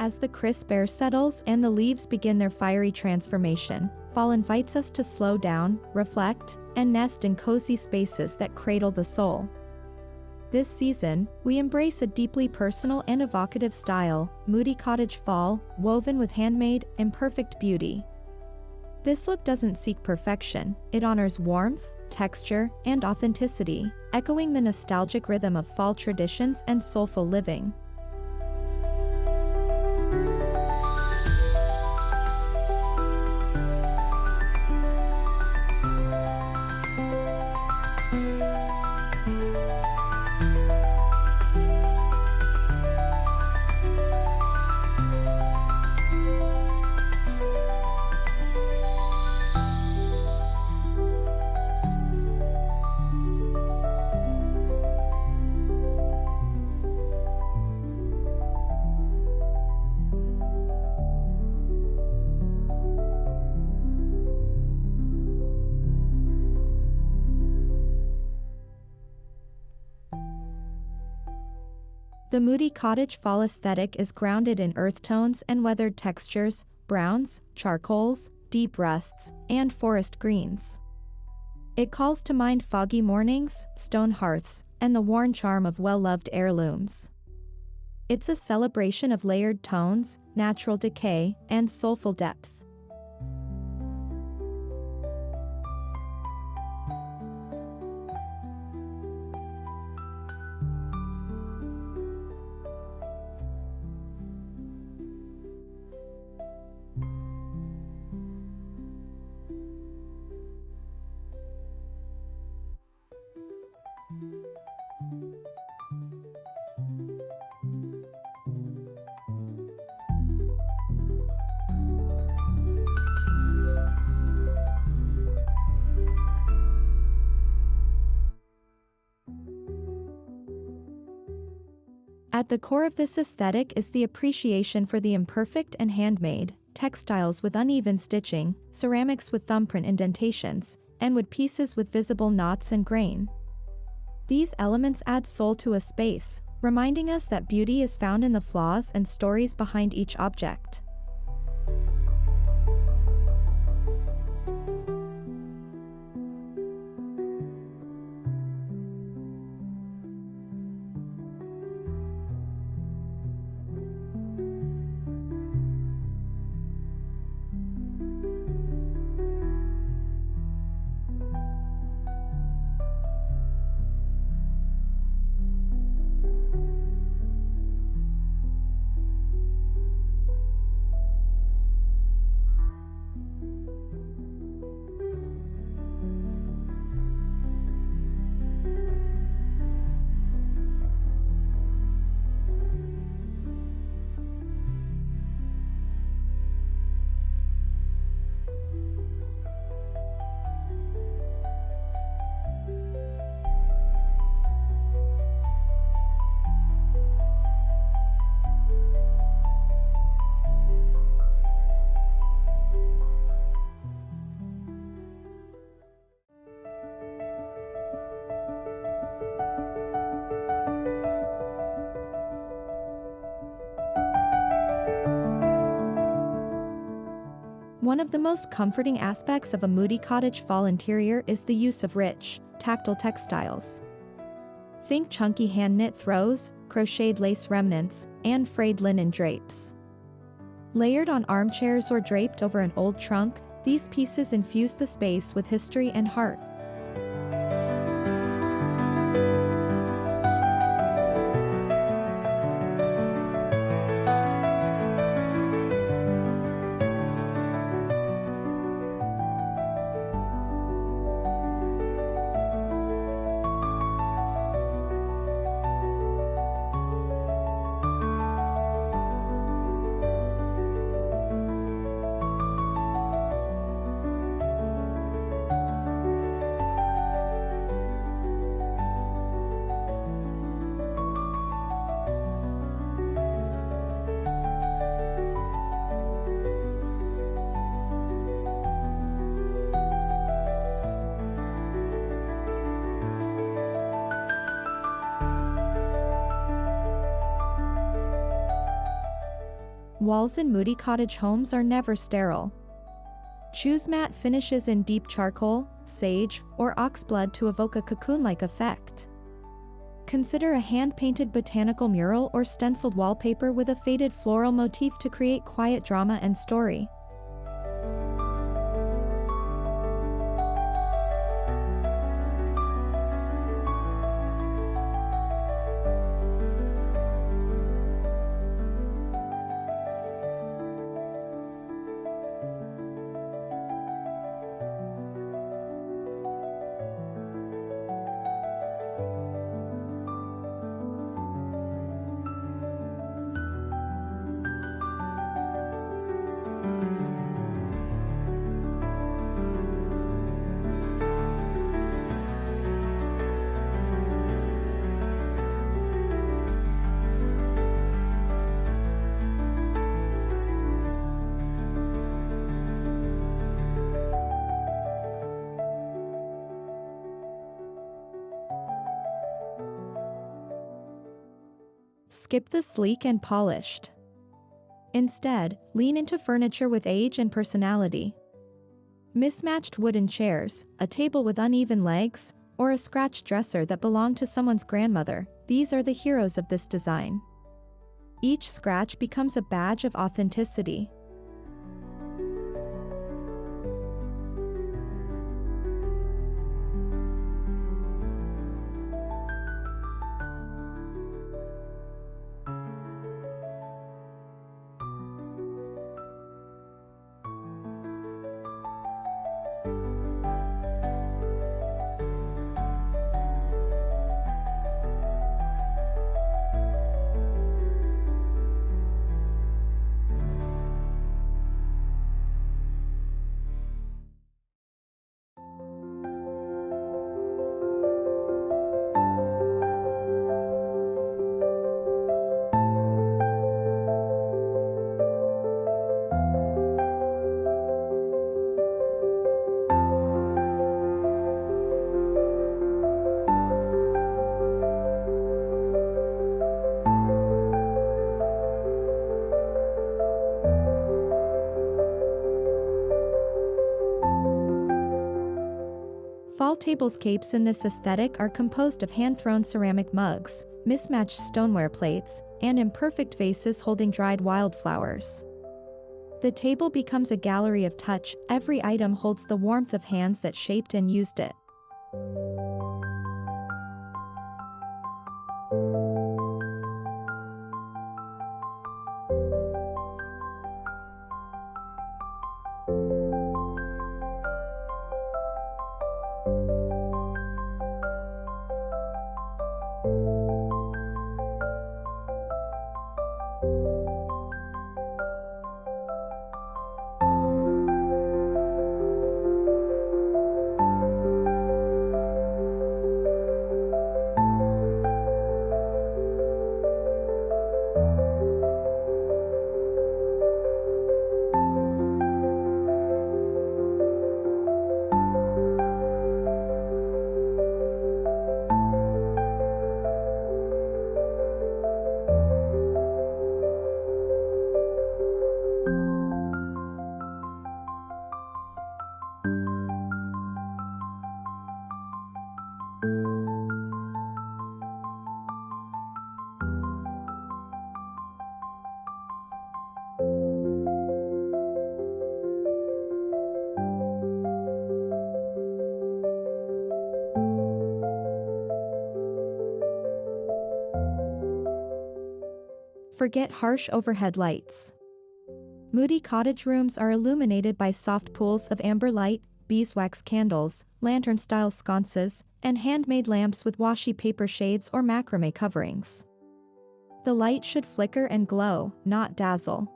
As the crisp air settles and the leaves begin their fiery transformation, fall invites us to slow down, reflect, and nest in cozy spaces that cradle the soul. This season, we embrace a deeply personal and evocative style, Moody Cottage Fall, woven with handmade, imperfect beauty. This look doesn't seek perfection, it honors warmth, texture, and authenticity, echoing the nostalgic rhythm of fall traditions and soulful living. The Moody Cottage Fall aesthetic is grounded in earth tones and weathered textures, browns, charcoals, deep rusts, and forest greens. It calls to mind foggy mornings, stone hearths, and the worn charm of well-loved heirlooms. It's a celebration of layered tones, natural decay, and soulful depth. At the core of this aesthetic is the appreciation for the imperfect and handmade, textiles with uneven stitching, ceramics with thumbprint indentations, and wood pieces with visible knots and grain. These elements add soul to a space, reminding us that beauty is found in the flaws and stories behind each object. One of the most comforting aspects of a Moody Cottage Fall interior is the use of rich, tactile textiles. Think chunky hand-knit throws, crocheted lace remnants, and frayed linen drapes. Layered on armchairs or draped over an old trunk, these pieces infuse the space with history and heart. Walls in Moody Cottage homes are never sterile. Choose matte finishes in deep charcoal, sage, or oxblood to evoke a cocoon-like effect. Consider a hand-painted botanical mural or stenciled wallpaper with a faded floral motif to create quiet drama and story. Skip the sleek and polished. Instead, lean into furniture with age and personality. Mismatched wooden chairs, a table with uneven legs, or a scratched dresser that belonged to someone's grandmother, these are the heroes of this design. Each scratch becomes a badge of authenticity. Fall tablescapes in this aesthetic are composed of hand-thrown ceramic mugs, mismatched stoneware plates, and imperfect vases holding dried wildflowers. The table becomes a gallery of touch, every item holds the warmth of hands that shaped and used it. Forget harsh overhead lights. Moody Cottage rooms are illuminated by soft pools of amber light, beeswax candles, lantern-style sconces, and handmade lamps with washi paper shades or macrame coverings. The light should flicker and glow, not dazzle.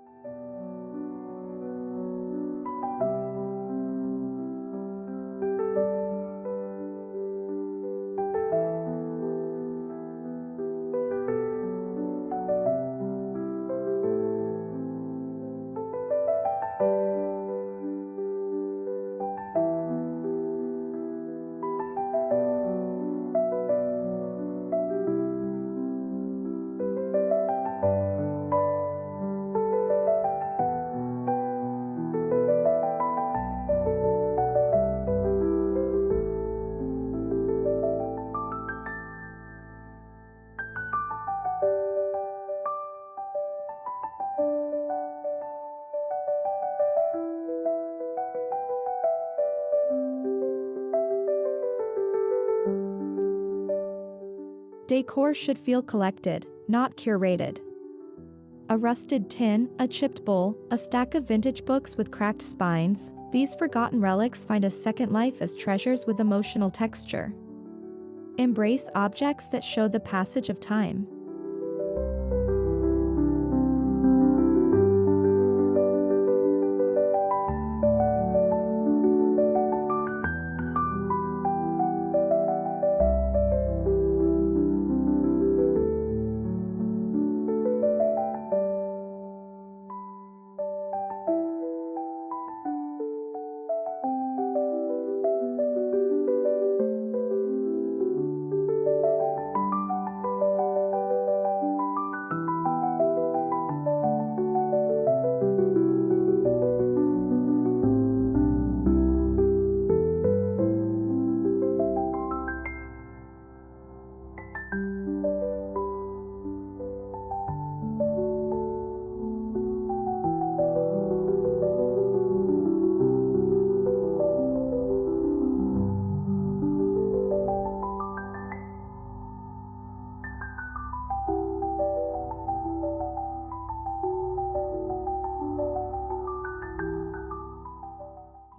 Decor should feel collected, not curated. A rusted tin, a chipped bowl, a stack of vintage books with cracked spines, these forgotten relics find a second life as treasures with emotional texture. Embrace objects that show the passage of time.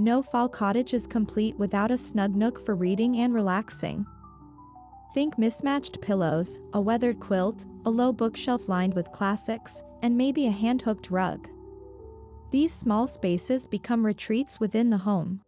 No fall cottage is complete without a snug nook for reading and relaxing. Think mismatched pillows, a weathered quilt, a low bookshelf lined with classics, and maybe a hand-hooked rug. These small spaces become retreats within the home.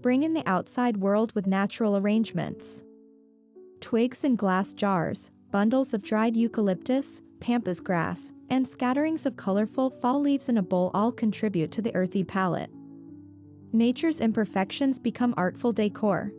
Bring in the outside world with natural arrangements. Twigs in glass jars, bundles of dried eucalyptus, pampas grass, and scatterings of colorful fall leaves in a bowl all contribute to the earthy palette. Nature's imperfections become artful decor.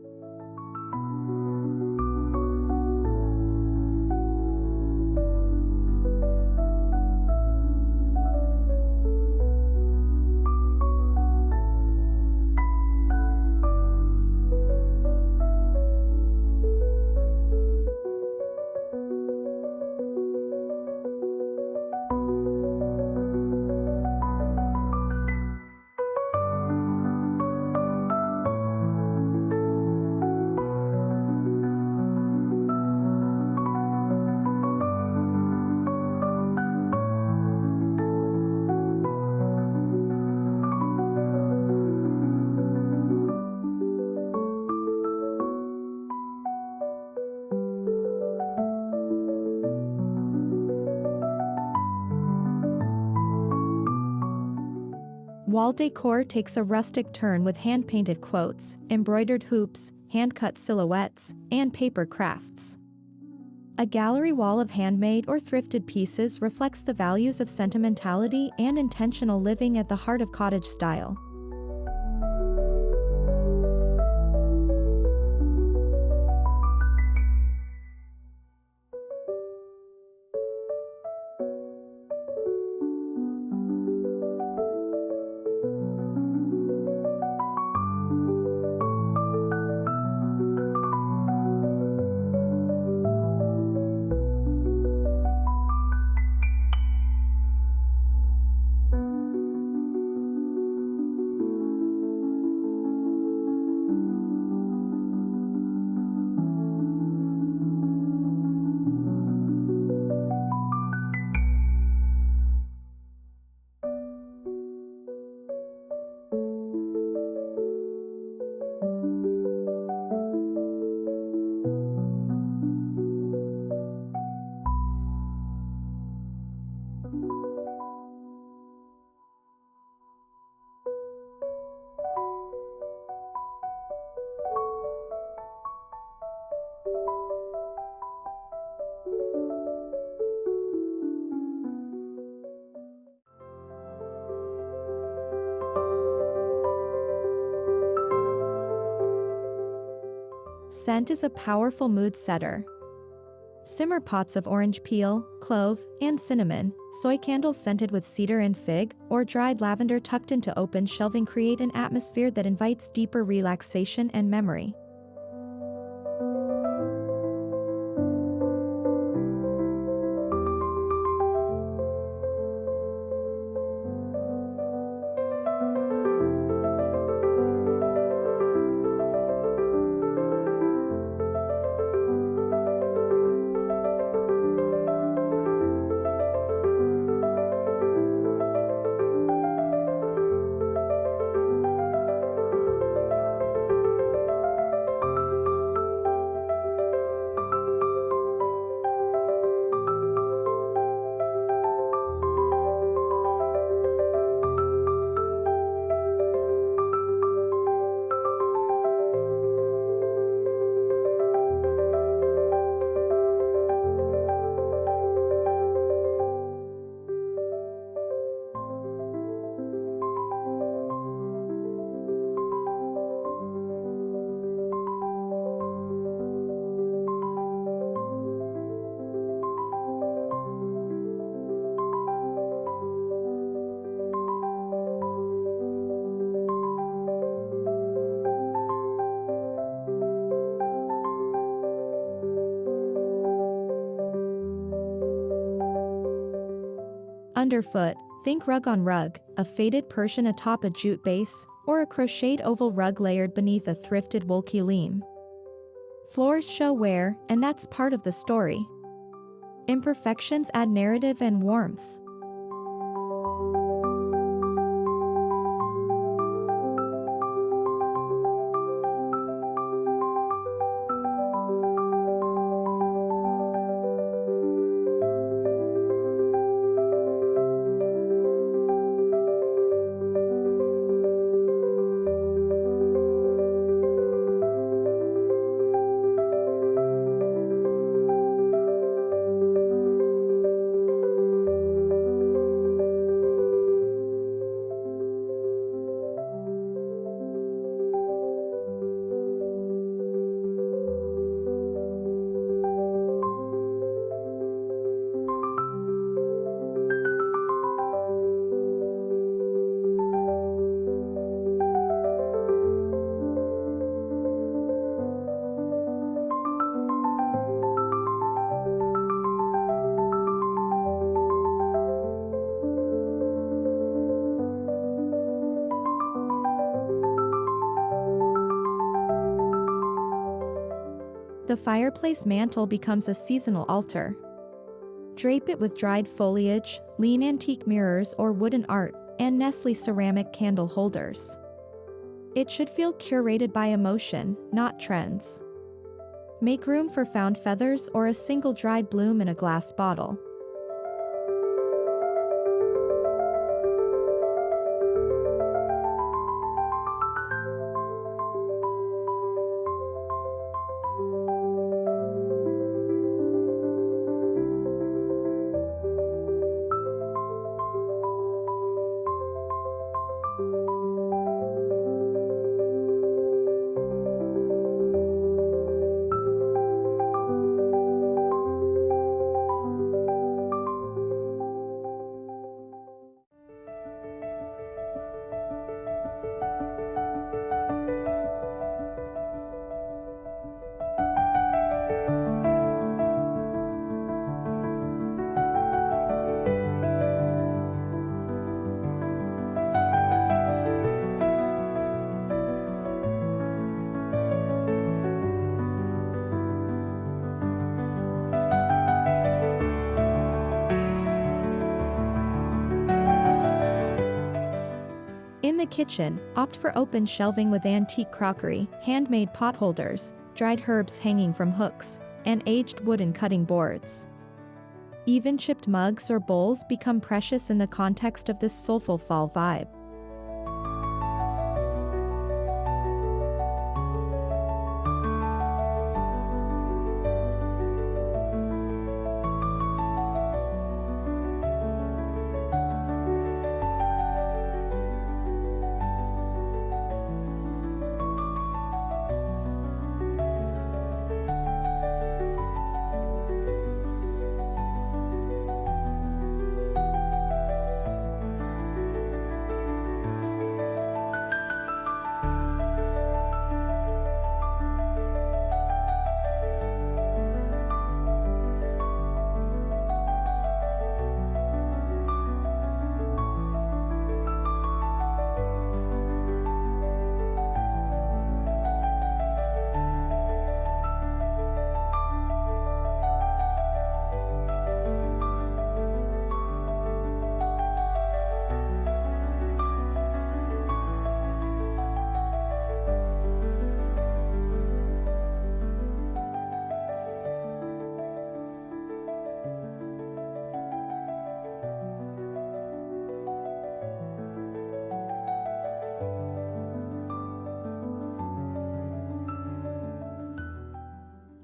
Wall decor takes a rustic turn with hand-painted quotes, embroidered hoops, hand-cut silhouettes, and paper crafts. A gallery wall of handmade or thrifted pieces reflects the values of sentimentality and intentional living at the heart of cottage style. Scent is a powerful mood setter. Simmer pots of orange peel, clove, and cinnamon, soy candles scented with cedar and fig, or dried lavender tucked into open shelving create an atmosphere that invites deeper relaxation and memory. Underfoot, think rug on rug, a faded Persian atop a jute base, or a crocheted oval rug layered beneath a thrifted wool kilim. Floors show wear, and that's part of the story. Imperfections add narrative and warmth. The fireplace mantle becomes a seasonal altar. Drape it with dried foliage, lean antique mirrors or wooden art, and Nestle ceramic candle holders. It should feel curated by emotion, not trends. Make room for found feathers or a single dried bloom in a glass bottle. In the kitchen, opt for open shelving with antique crockery, handmade pot holders, dried herbs hanging from hooks, and aged wooden cutting boards. Even chipped mugs or bowls become precious in the context of this soulful fall vibe.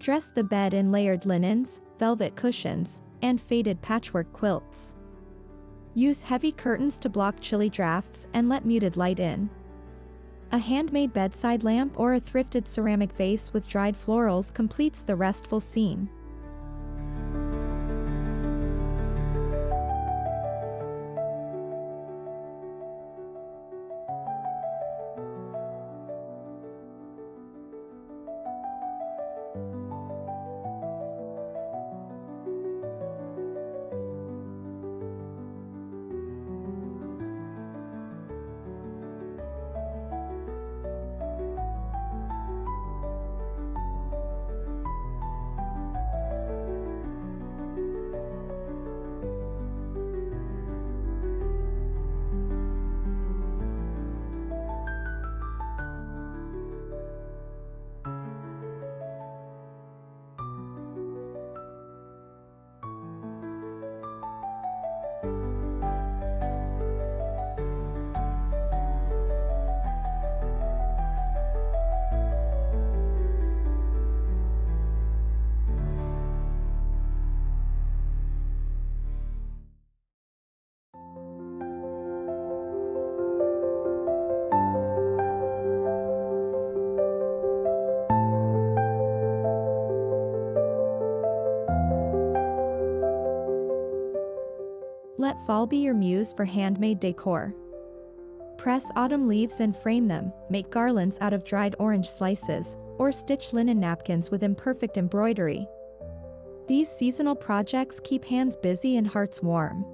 Dress the bed in layered linens, velvet cushions, and faded patchwork quilts. Use heavy curtains to block chilly drafts and let muted light in. A handmade bedside lamp or a thrifted ceramic vase with dried florals completes the restful scene. Let fall be your muse for handmade decor. Press autumn leaves and frame them, make garlands out of dried orange slices, or stitch linen napkins with imperfect embroidery. These seasonal projects keep hands busy and hearts warm.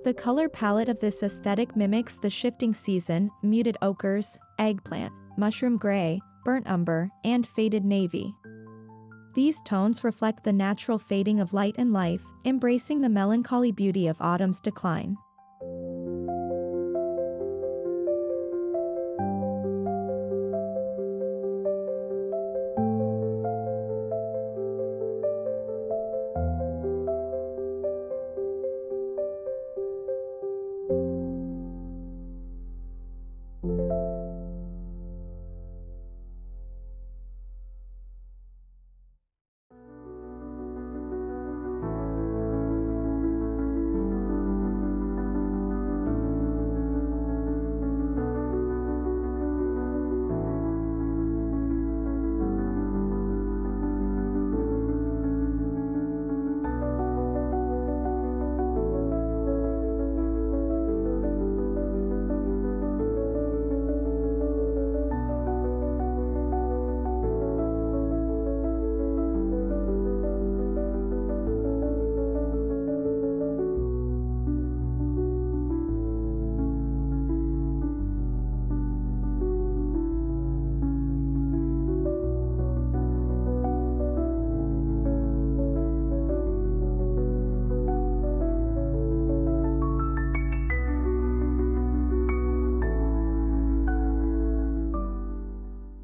The color palette of this aesthetic mimics the shifting season: muted ochres, eggplant, mushroom gray, burnt umber, and faded navy. These tones reflect the natural fading of light and life, embracing the melancholy beauty of autumn's decline.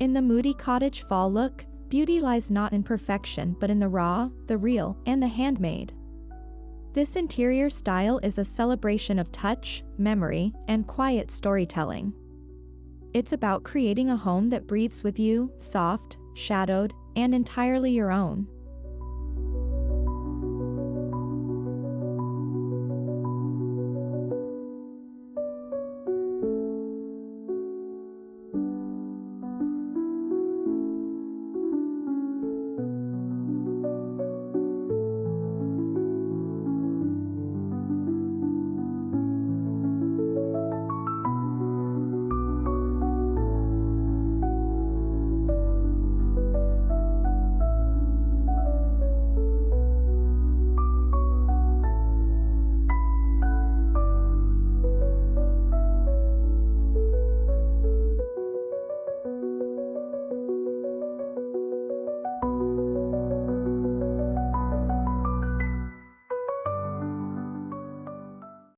In the Moody Cottage Fall Look, beauty lies not in perfection but in the raw, the real, and the handmade. This interior style is a celebration of touch, memory, and quiet storytelling. It's about creating a home that breathes with you, soft, shadowed, and entirely your own.